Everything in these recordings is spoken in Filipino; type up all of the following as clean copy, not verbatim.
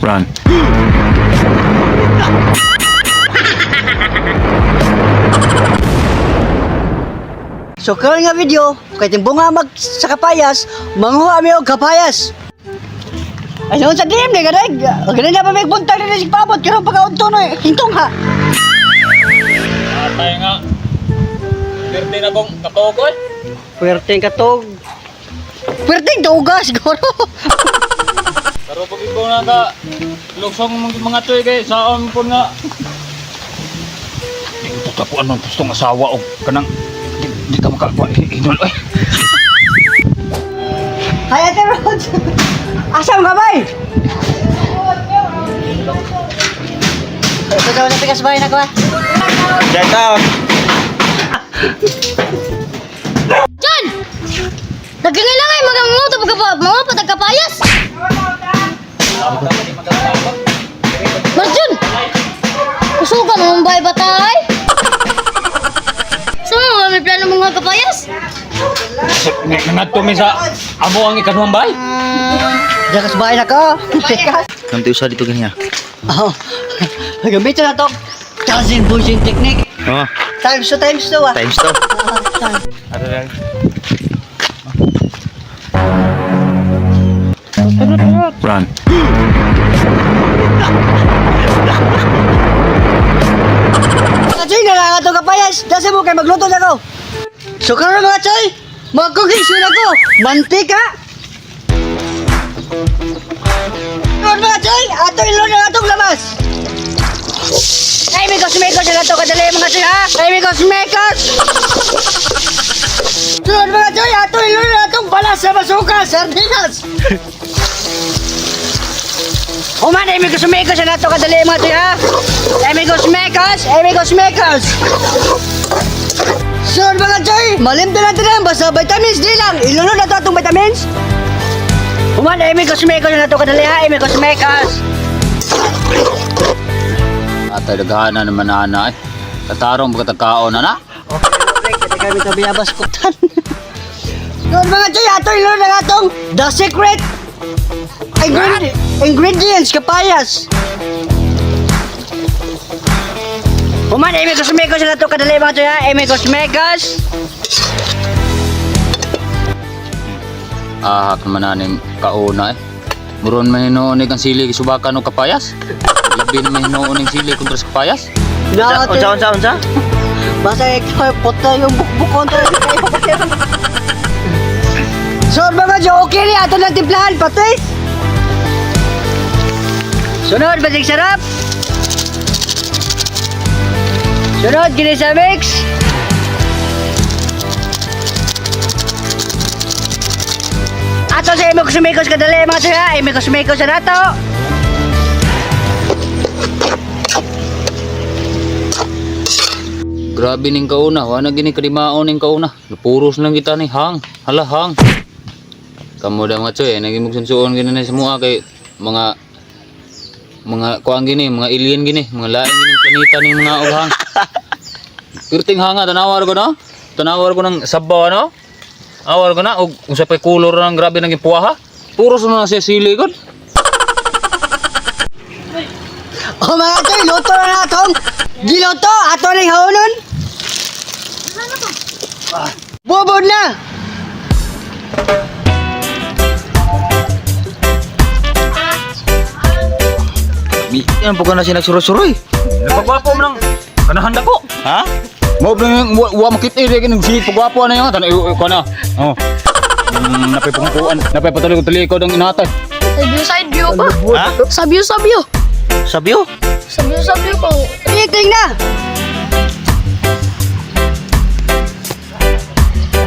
Run. So karon nga video, kay timbunga mag sa kapayas, manguha mi og kapayas. Ay sa dim ni gadag. Ganun na pa may buntag na sig pabot karon pagkaunto no hintong ha. Atay nga. Pwerte na kong katokol. Puwerteng katog. Puwerteng duga siguro. Pero pag ikaw na ka, luksong mga toy kay saan po na. Ito ka po anong gustong asawa o kanang di ka makakuha inol ay. Hay Ate Rod. Asam ka bay? Ito daw na pikas bay na ko. Dito. John! Nagkangailangan mga patagkapayas! Marjun! Kusuka mo mong bay batay? Saan mo may plano mga kapayas? Nangat to mi sa amo ang ikaduhang bay. Diyan kas bay na ko. Pikas. Nanti usah dito ganyan. Oh. Gamitin na to. Thousand bushing technique. Oh, Times 2 ah. times to. Ada lang. Run. Choy na lang ato kapayas. Dasa mo kay magluto na ko. So karon mga choy, mag-cooking show na ko. Mantika. Karon mga choy, ato ilo na atong labas. Ay, may kosmekos na to kadali mga choy ha. Ay, may kosmekos. Karon mga choy, ato ilo na atong balas sa basuka, sardinas. Human, ay may kosmekos na to kadali mga choy ha. Ay, may kosmekos. Ay, may kosmekos. Sure mga choy, malimta natin lang, basta vitamins di lang. Ilunod na to atong vitamins. Human, ay may kosmekos na to kadali ha. Ay, may kosmekos. Atay daghanan naman ana eh. Katarong pagkatakaon na. Okay, kita kami kabiyabas kutan. Sure mga choy, ato ilunod na atong the secret ingredients kapayas. Human, ay may kosmekos na to kadali mga choy ha. Ay, may kosmekos. Ahak naman naning kauna eh. Muron man hinuunig ang sili subakan o kapayas. Labi naman hinuunig sili kontra sa kapayas. Unsa? Basta ikaw puta yung bukbukon to. So mga jo, okay ni ato lang timplahan pati. Sunod basig sarap. Sunod gini sa mix. Ato sa imo kusumikos kadali mga suya, imo kusumikos sa nato. Grabe ning kauna, wala gini kalimaon ning kauna. Puros lang kita ni hang, hala hang. Kamu dah mga choy, naging magsunsuon gini na sa mua kay mga kuang gini, mga alien gini, mga lain gini planeta ning mga ughang. Pirting hanga tanawar ko no? Tanawar ko ng sabaw ano? Awar ko na og unsa pay kulor nang grabe nang ipuha. Puros na siya sili god. O mga choy, luto na natong giluto ato ning haunon. Bubod na. Yan po na siya nagsuroy-suroy. Nagpagwapo mo nang kanahanda ko. Ha? Mo bring wa makit ire kin si pagwapo na yung tan ko na. Oh. Napay pungkuan, napay patuloy-tuloy ko dang inatay. Sabyo ba? Ha? Sabyo. Sabyo? Sabyo ko. Meeting na.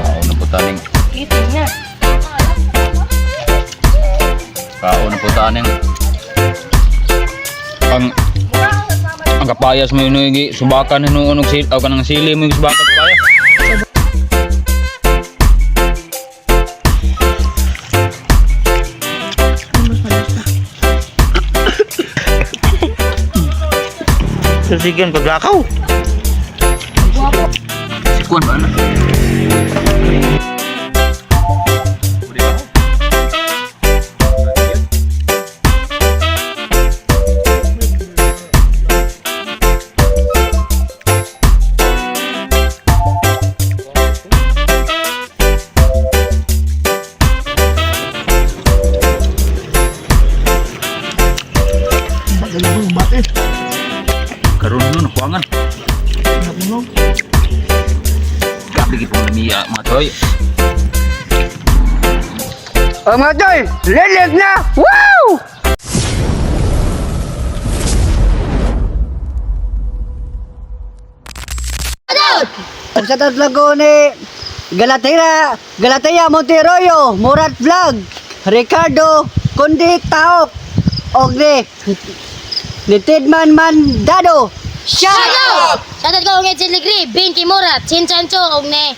Ano po taning? Eating na. Ano po taning? Ang kapayas mo yun subakan hinuunog sili o kanang sili mo yung subakan kapayas. Sasigan paglakaw. Sikuan ba na? Ya, mga choy. O mga toy, lilig na! Wow! Ang sa tatlago ni Galatea Monteroyo, Murat Vlog, Ricardo Kundik Taok, og ni Tidman Mandado. Shout out! Shoutout ko ng Chiligri, Ben Kimurat, Chin Chancho, og ni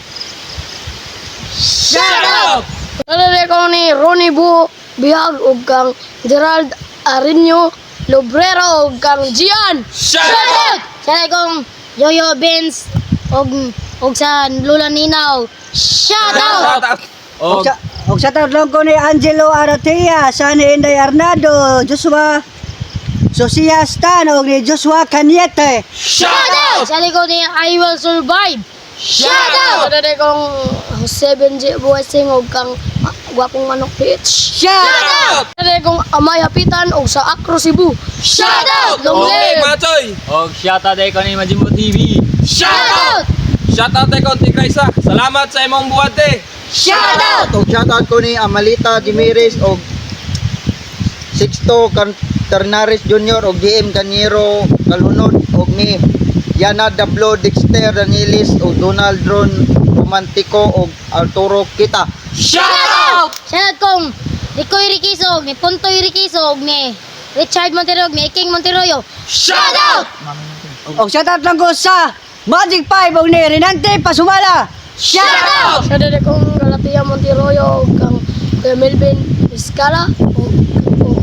Shout out! Shoutout ko ni Ronnie Bu, Bihag, og kang Gerald Arinio, Lobrero, og kang Gian. Shoutout! Shoutout kong Yoyo Benz, og sa Lula Ninaw. Shoutout! Og sa tatlong ko ni Angelo Aratea, Sani Inday Arnado, Joshua Sosias Tan, og ni Joshua Caniete. Shoutout! Shoutout ko ni I Will Survive. Shoutout! Shoutout kong Jose Benji Buesing, og kang Gwapong Manok Pitch. Shout! Shoutout kong Amay Hapitan, og sa Acro Cebu. Shoutout! Longlev! Og shoutout ay ko ni Majimbo TV. Shoutout! Shoutout kay Konti Kaisa. Salamat sa imong buwate. Shoutout! Og shoutout ko ni Amalita Dimiris og Sixto Carnares Jr. og GM Caniero Kalunod og ni Yana Dablo Dexter Danielis og Donald Ron Romantico og Arturo Kita. Shoutout! Shoutout kong Ricoy Riquisog, ni Puntoy Riquisog, ni Richard Monterog, ni King Monteroyo. Shoutout! Og shoutout lang ko sa Magic 5 og ni Renante Pasumala. Shoutout! Shoutout kong Galatea Monteroyo, kang Kuya Melvin Vizcara, o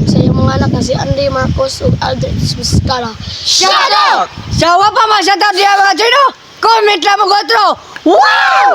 sa iyong mga anak na si Andy Marcos o Aldrich Vizcara. Shoutout! Sa wapa man shoutout diya mga chino. Comment lang mo ko otro. Wow!